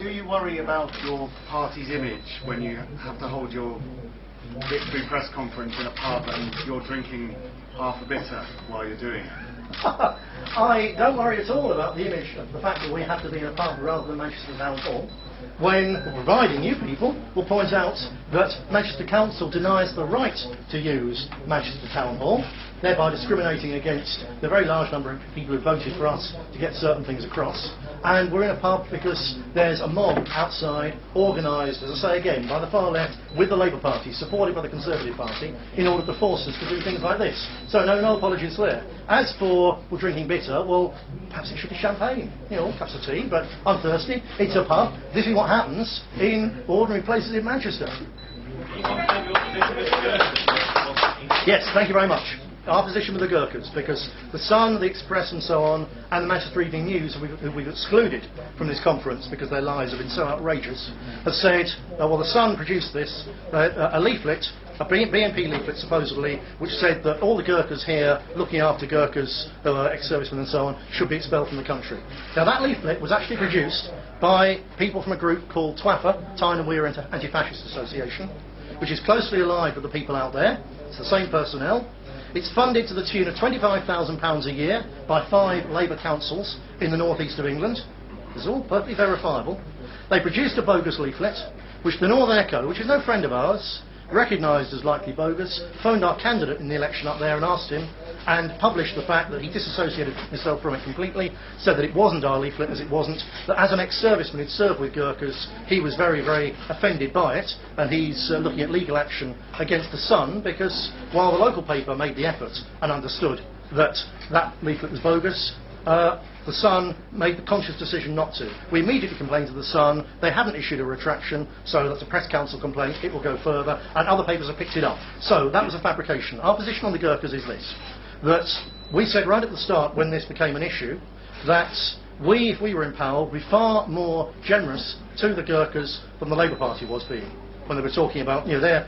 Do you worry about your party's image when you have to hold your victory press conference in a pub and you're drinking half a bitter while you're doing it? I don't worry at all about the image of the fact that we have to be in a pub rather than Manchester Town Hall, when, providing you people will point out that Manchester Council denies the right to use Manchester Town Hall, thereby discriminating against the very large number of people who voted for us to get certain things across. And we're in a pub because there's a mob outside, organised, as I say again, by the far left, with the Labour Party, supported by the Conservative Party, in order to force us to do things like this. So no apologies there. As for drinking bitter, well, perhaps it should be champagne, you know, cups of tea, but I'm thirsty, it's a pub, this is what happens in ordinary places in Manchester. Yes, thank you very much. Our position with the Gurkhas, because the Sun, the Express and so on, and the Manchester Evening News, who we've excluded from this conference because their lies have been so outrageous, have said, well, the Sun produced this, a leaflet, a BNP leaflet supposedly, which said that all the Gurkhas here looking after Gurkhas, ex-servicemen and so on, should be expelled from the country. Now that leaflet was actually produced by people from a group called TWAFA, Tyne and Weir Anti-Fascist Association, which is closely allied with the people out there. It's the same personnel. It's funded to the tune of £25,000 a year by 5 Labour councils in the northeast of England. This is all perfectly verifiable. They produced a bogus leaflet, which the Northern Echo, which is no friend of ours, recognised as likely bogus, phoned our candidate in the election up there and asked him, and published the fact that he disassociated himself from it completely, said that it wasn't our leaflet, as it wasn't, that as an ex-serviceman who'd served with Gurkhas, he was very, very offended by it, and he's looking at legal action against the Sun, because while the local paper made the effort and understood that that leaflet was bogus, the Sun made the conscious decision not to. We immediately complained to the Sun. They haven't issued a retraction, so that's a press council complaint. It will go further, and other papers have picked it up. So that was a fabrication. Our position on the Gurkhas is this, that we said right at the start when this became an issue that we, if we were in power, would be far more generous to the Gurkhas than the Labour Party was being when they were talking about, you know,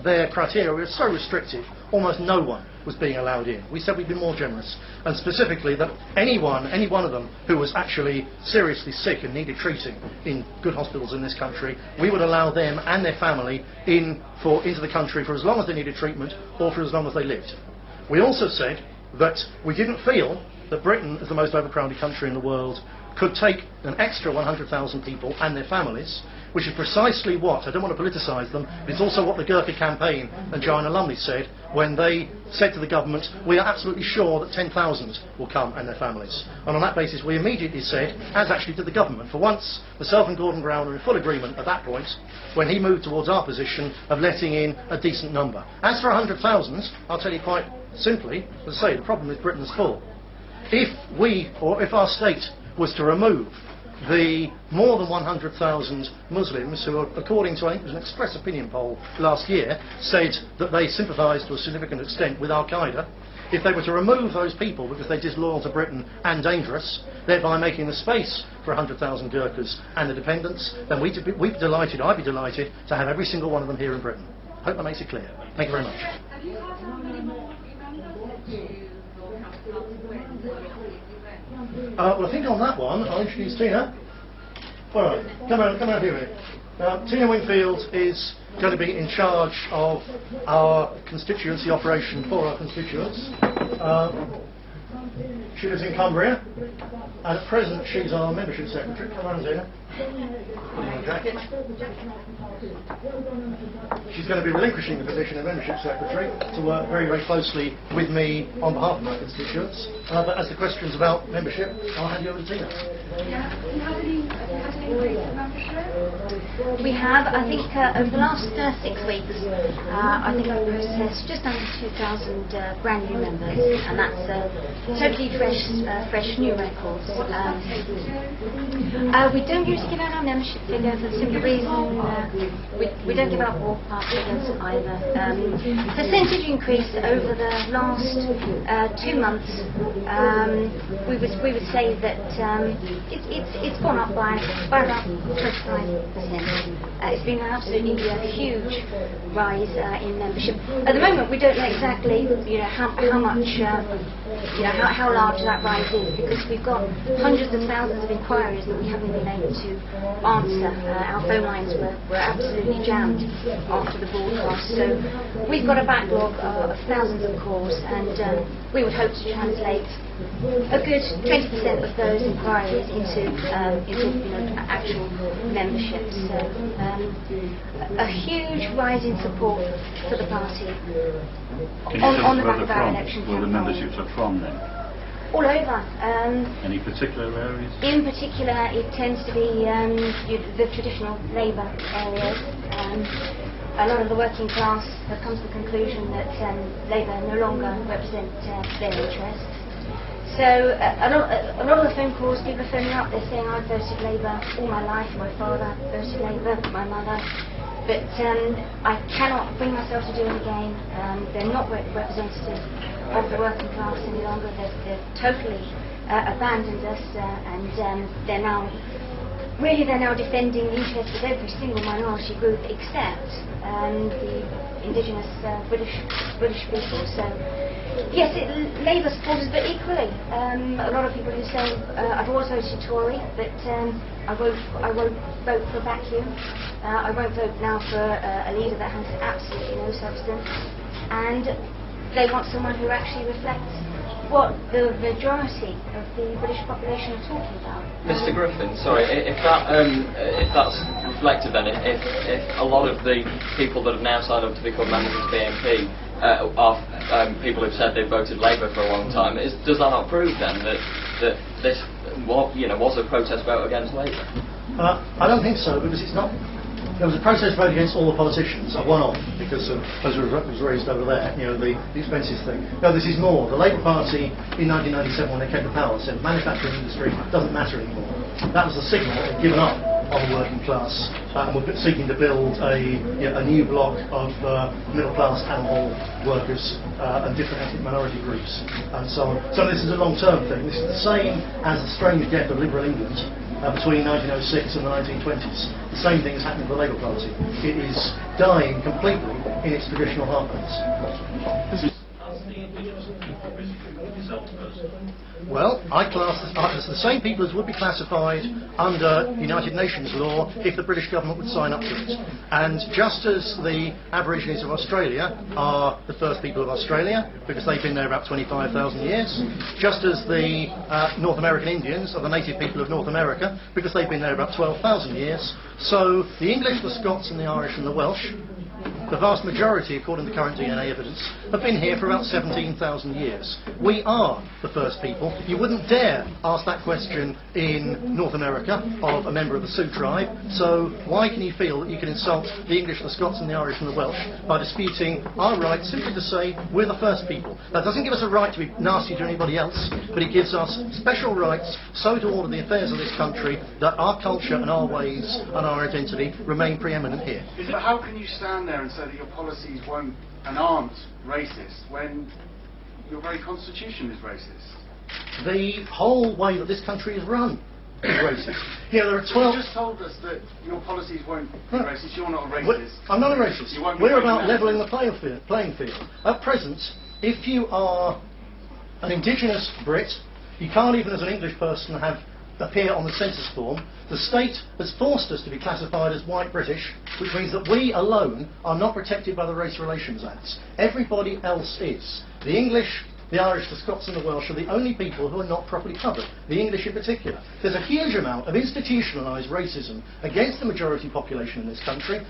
their criteria were so restrictive, almost no one was being allowed in. We said we'd be more generous, and specifically that any one of them who was actually seriously sick and needed treating in good hospitals in this country, we would allow them and their family into the country for as long as they needed treatment or for as long as they lived. We also said that we didn't feel that Britain, as the most overcrowded country in the world, could take an extra 100,000 people and their families, which is precisely what, I don't want to politicise them, but it's also what the Gurkha campaign and Joanna Lumley said when they said to the government, we are absolutely sure that 10,000 will come and their families. And on that basis we immediately said, as actually did the government, for once myself and Gordon Brown were in full agreement at that point, when he moved towards our position of letting in a decent number. As for 100,000, I'll tell you quite simply, as I say, the problem is Britain's full. If we, or if our state, was to remove the more than 100,000 Muslims who, according to, I think it was an Express opinion poll last year, said that they sympathised to a significant extent with Al-Qaeda, if they were to remove those people because they're disloyal to Britain and dangerous, thereby making the space for 100,000 Gurkhas and the dependents, then we'd be delighted, I'd be delighted, to have every single one of them here in Britain. Hope that makes it clear. Thank you very much. Have you had any more members to your council Well, I think on that one, I'll introduce Tina. All right, come out here with it. Tina Wingfield is going to be in charge of our constituency operation for our constituents. She lives in Cumbria, and at present she's our membership secretary. Come on, Tina. Put on her jacket. She's going to be relinquishing the position of membership secretary to work very, very closely with me on behalf of my constituents. But as the questions about membership, I'll hand you over to Tina. Yeah. Have you had any increase in membership? We have, I think, over the last 6 weeks, I think I've processed just under 2,000 brand new members, and that's totally fresh new records. We don't usually give out our membership figure for the simple reason we don't give out walk pass figures either. Percentage increase over the last 2 months, we would say that it's gone up by about 25%. It's been absolutely a huge rise in membership. At the moment, we don't know exactly, how much, how large that rise is, because we've got hundreds of thousands of inquiries that we haven't been able to answer. Our phone lines were absolutely jammed after the broadcast, so we've got a backlog of thousands of calls, and we would hope to translate a good 20% of those inquiries into actual membership. So a huge rise in support for the party on the back of our election where the campaign. memberships are from then? All over. Any particular areas? In particular, it tends to be the traditional Labour areas. A lot of the working class have come to the conclusion that Labour no longer represent their interests. So a lot of the phone calls, people are phoning up, they're saying, I've voted Labour all my life, my father voted Labour, my mother, but I cannot bring myself to do it again. They're not representative of the working class any longer. They've totally abandoned us, and they're now defending the interests of every single minority group except the indigenous British people. So yes, Labour supporters, but equally a lot of people who say I've always voted Tory, but I won't vote for a vacuum. I won't vote now for a leader that has absolutely no substance, and they want someone who actually reflects what the majority of the British population are talking about. Mr. Griffin, sorry, if that's reflected then, if a lot of the people that have now signed up to become members of the BNP are people who've said they've voted Labour for a long time, does that not prove then that this was a protest vote against Labour? I don't think so, because it's not. There was a protest vote against all the politicians, a one-off, because of, as was raised over there, the expenses thing. No, this is more. The Labour Party in 1997, when they came to power, said the manufacturing industry doesn't matter anymore. That was the signal they'd given up on the working class, and were seeking to build a new block of middle-class animal workers and different ethnic minority groups, and so on. So this is a long-term thing. This is the same as the strange death of liberal England between 1906 and the 1920s. The same thing is happening to the Labour Party. It is dying completely in its traditional heartlands. Well, I class this as the same people as would be classified under United Nations law if the British government would sign up to it. And just as the Aborigines of Australia are the first people of Australia, because they've been there about 25,000 years, just as the North American Indians are the native people of North America, because they've been there about 12,000 years, so the English, the Scots and the Irish and the Welsh, the vast majority, according to current DNA evidence, have been here for about 17,000 years. We are the first people. You wouldn't dare ask that question in North America of a member of the Sioux tribe, so why can you feel that you can insult the English, the Scots and the Irish and the Welsh by disputing our right simply to say we're the first people? That doesn't give us a right to be nasty to anybody else, but it gives us special rights so to order the affairs of this country that our culture and our ways and our identity remain preeminent here. But how can you stand there and say that your policies won't and aren't racist when your very constitution is racist? The whole way that this country is run is racist. There are 12... You just told us that your policies won't be racist. You're not a racist. I'm not a racist. We're about levelling the playing field. At present, if you are an indigenous Brit, you can't even as an English person appear on the census form. The state has forced us to be classified as white British, which means that we alone are not protected by the Race Relations Acts. Everybody else is. The English, the Irish, the Scots and the Welsh are the only people who are not properly covered, the English in particular. There's a huge amount of institutionalised racism against the majority population in this country.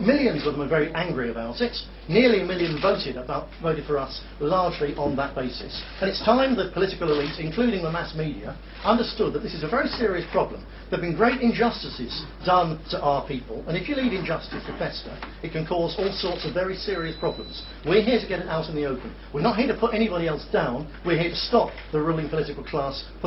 Millions of them are very angry about it. Nearly 1 million voted for us largely on that basis. And it's time that political elite, including the mass media, understood that this is a very serious problem. There have been great injustices done to our people, and if you leave injustice to fester, it can cause all sorts of very serious problems. We're here to get it out in the open. We're not here to put anybody else down. We're here to stop the ruling political class